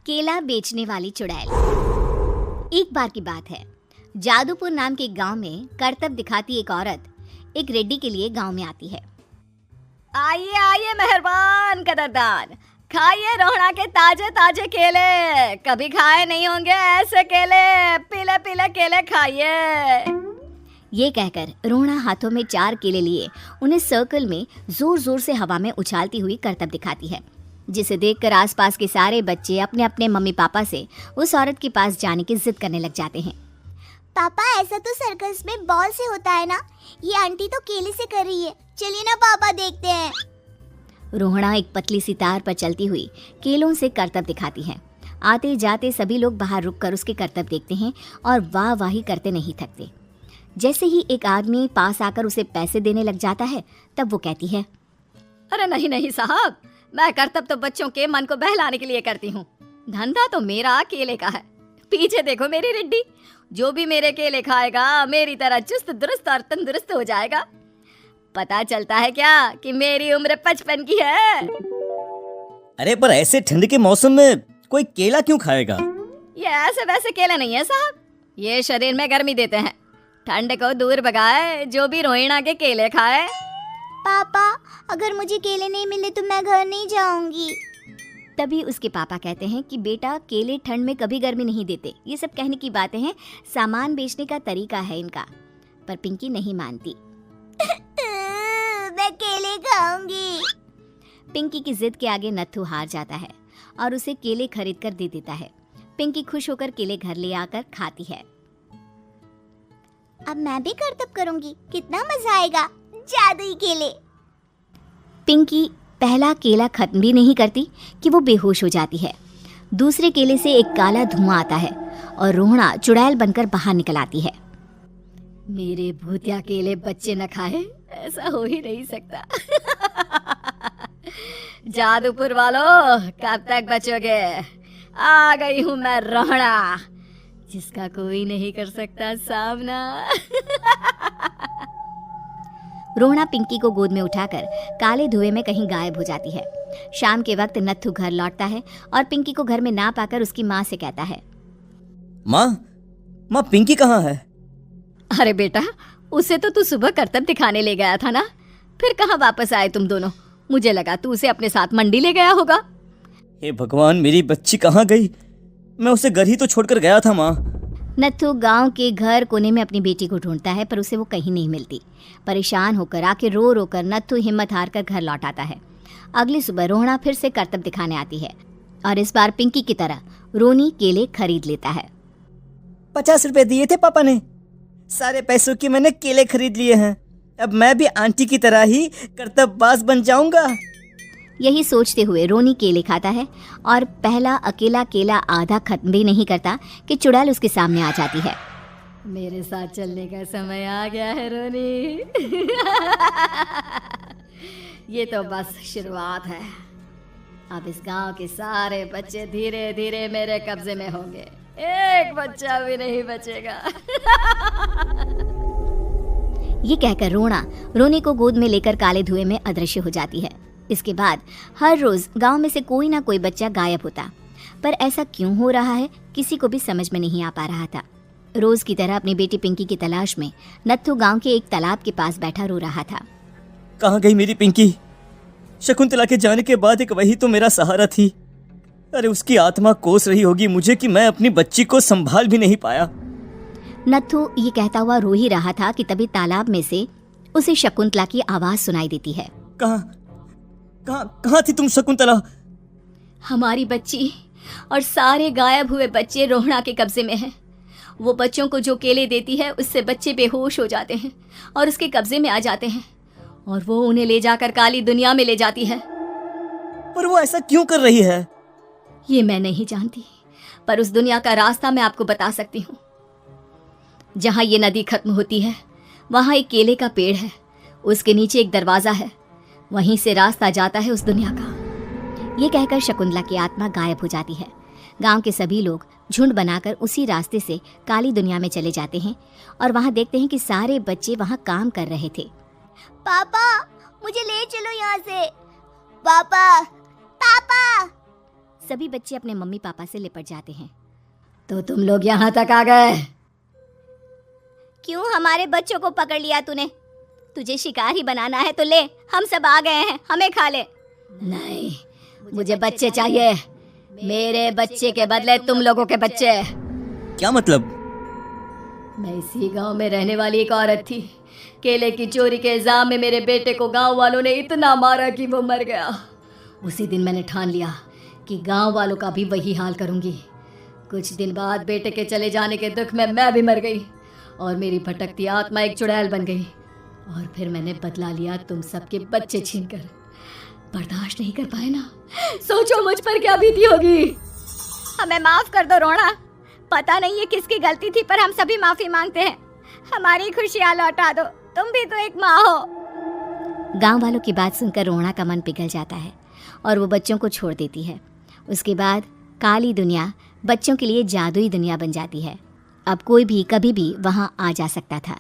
केला बेचने वाली चुड़ैल। एक बार की बात है, जादूपुर नाम के गांव में करतब दिखाती एक औरत एक रेड्डी के लिए गांव में आती है। आइए आइए मेहरबान कदरदान, खाइए रोहड़ा के ताजे ताजे केले। कभी खाए नहीं होंगे ऐसे केले, पीले पीले केले खाइए। ये कहकर रोहड़ा हाथों में 4 केले लिए उन्हें सर्कल में जोर जोर से हवा में उछालती हुई करतब दिखाती है, जिसे देखकर आसपास के सारे बच्चे अपने अपने मम्मी पापा से उस औरत के पास जाने की जिद करने लग जाते हैं। पापा, ऐसा तो सर्कस में बॉल से होता है ना, ये आंटी तो केले से कर रही है। चलिए ना पापा, देखते हैं। रोहड़ा एक पतली सी तार पर चलती हुई केलों से करतब दिखाती है। आते जाते सभी लोग बाहर रुककर उसके करतब देखते हैं और वाह वाही करते नहीं थकते। जैसे ही एक आदमी पास आकर उसे पैसे देने लग जाता है, तब वो कहती है, अरे नहीं नहीं साहब, मैं करतब तो बच्चों के मन को बहलाने के लिए करती हूँ। धंधा तो मेरा केले का है। पीछे देखो मेरी रिड्डी, जो भी मेरे केले खाएगा मेरी तरह चुस्त दुरुस्त और तंदुरुस्त हो जाएगा। पता चलता है क्या कि मेरी उम्र 55 की है। अरे पर ऐसे ठंड के मौसम में कोई केला क्यों खाएगा? ये ऐसे वैसे केले नहीं है साहब, ये शरीर में गर्मी देते हैं। ठंड को दूर भगाए जो भी रोहिणा के केले खाए। पापा, अगर मुझे केले नहीं मिले तो मैं घर नहीं जाऊंगी। तभी उसके पापा कहते हैं कि बेटा, केले ठंड में कभी गर्मी नहीं देते। ये सब कहने की बातें हैं, सामान बेचने का तरीका है इनका। पर पिंकी नहीं मानती। मैं केले खाऊंगी। पिंकी की जिद के आगे नत्थू हार जाता है और उसे केले खरीद कर दे देता है। पिंकी खुश होकर केले घर ले आकर खाती है। अब मैं भी करतब करूंगी, कितना मजा आएगा। जादुई केले। पिंकी पहला केला खत्म भी नहीं करती कि वो बेहोश हो जाती है। दूसरे केले से एक काला धुआं आता है और रोहड़ा चुड़ैल बनकर बाहर निकल आती है। मेरे भूतिया केले बच्चे न खाए, ऐसा हो ही नहीं सकता। जादूपुर वालों, कब तक बचोगे? आ गई हूँ मैं रोहड़ा, जिसका कोई नहीं कर सकता सामना। रोहड़ा पिंकी को गोद में उठाकर काले धुएं में कहीं गायब हो जाती है। शाम के वक्त नत्थू घर लौटता है और पिंकी को घर में ना पाकर उसकी माँ से कहता है, माँ पिंकी कहाँ है? अरे बेटा, उसे तो तू सुबह करतब दिखाने ले गया था ना, फिर कहाँ वापस आए तुम दोनों? मुझे लगा तू उसे अपने साथ मंडी ले गया होगा। हे भगवान, मेरी बच्ची कहाँ गई? मैं उसे घर ही तो छोड़कर गया था माँ। नत्थू गांव के घर कोने में अपनी बेटी को ढूंढता है, पर उसे वो कहीं नहीं मिलती। परेशान होकर आके रो रो कर नत्थू हिम्मत हार कर घर लौट आता है। अगली सुबह रोहड़ा फिर से करतब दिखाने आती है और इस बार पिंकी की तरह रोनी केले खरीद लेता है। 50 रुपए दिए थे पापा ने, सारे पैसों की मैंने केले खरीद लिए हैं। अब मैं भी आंटी की तरह ही करतबबाज बन जाऊंगा। यही सोचते हुए रोनी केले खाता है और पहला अकेला केला आधा खत्म भी नहीं करता कि चुड़ैल उसके सामने आ जाती है। मेरे साथ चलने का समय आ गया है रोनी। ये तो बस शुरुआत है। अब इस गांव के सारे बच्चे धीरे धीरे मेरे कब्जे में होंगे, एक बच्चा भी नहीं बचेगा। ये कहकर रोना रोनी को गोद में लेकर काले धुएं में अदृश्य हो जाती है। इसके बाद हर रोज गांव में से कोई ना कोई बच्चा गायब होता, पर ऐसा क्यों हो रहा है किसी को भी समझ में नहीं आ पा रहा था। रोज की तरह अपनी बेटी पिंकी की तलाश में नत्थू गांव के एक तालाब के पास बैठा रो रहा था। कहाँ गई मेरी पिंकी? शकुंतला के जाने के बाद एक वही तो मेरा सहारा थी। अरे उसकी आत्मा कोस रही होगी मुझे कि मैं अपनी बच्ची को संभाल भी नहीं पाया। नत्थू ये कहता हुआ रो ही रहा था कि तभी तालाब में से उसे शकुंतला की आवाज सुनाई देती है। कहाँ थी तुम शकुंतला? हमारी बच्ची और सारे गायब हुए बच्चे रोहड़ा के कब्जे में हैं। वो बच्चों को जो केले देती है उससे बच्चे बेहोश हो जाते हैं और उसके कब्जे में आ जाते हैं और वो उन्हें ले जाकर काली दुनिया में ले जाती है। पर वो ऐसा क्यों कर रही है? ये मैं नहीं जानती, पर उस दुनिया का रास्ता मैं आपको बता सकती हूँ। जहाँ ये नदी खत्म होती है वहाँ एक केले का पेड़ है, उसके नीचे एक दरवाजा है, वहीं से रास्ता जाता है उस दुनिया का। ये कहकर शकुंतला की आत्मा गायब हो जाती है। गांव के सभी लोग झुंड बनाकर उसी रास्ते से काली दुनिया में चले जाते हैं और वहाँ देखते हैं कि सारे बच्चे वहाँ काम कर रहे थे। पापा, मुझे ले चलो यहाँ से। पापा, पापा, सभी बच्चे अपने मम्मी पापा से लिपट जाते हैं। तो तुम लोग यहाँ तक आ गए? क्यों हमारे बच्चों को पकड़ लिया तूने? तुझे शिकार ही बनाना है तो ले, हम सब आ गए हैं, हमें खा ले। नहीं, मुझे बच्चे चाहिए। मेरे बच्चे के बदले तुम लोगों के बच्चे। क्या मतलब? मैं इसी गांव में रहने वाली एक औरत थी। केले की चोरी के इल्जाम में मेरे बेटे को गांव वालों ने इतना मारा कि वो मर गया। उसी दिन मैंने ठान लिया कि गांव वालों का भी वही हाल करूंगी। कुछ दिन बाद बेटे के चले जाने के दुख में मैं भी मर गई और मेरी भटकती आत्मा एक चुड़ैल बन गई। और फिर मैंने बदला लिया तुम सबके बच्चे छीनकर। बर्दाश्त नहीं कर पाए ना? सोचो मुझ पर क्या बीती होगी। हमें माफ कर दो रोना। पता नहीं ये किसकी गलती थी, पर हम सभी माफी मांगते हैं। हमारी खुशियाँ लौटा दो, तुम भी तो एक माँ हो। गांव वालों की बात सुनकर रोना का मन पिघल जाता है और वो बच्चों को छोड़ देती है। उसके बाद काली दुनिया बच्चों के लिए जादुई दुनिया बन जाती है। अब कोई भी कभी भी वहाँ आ जा सकता था।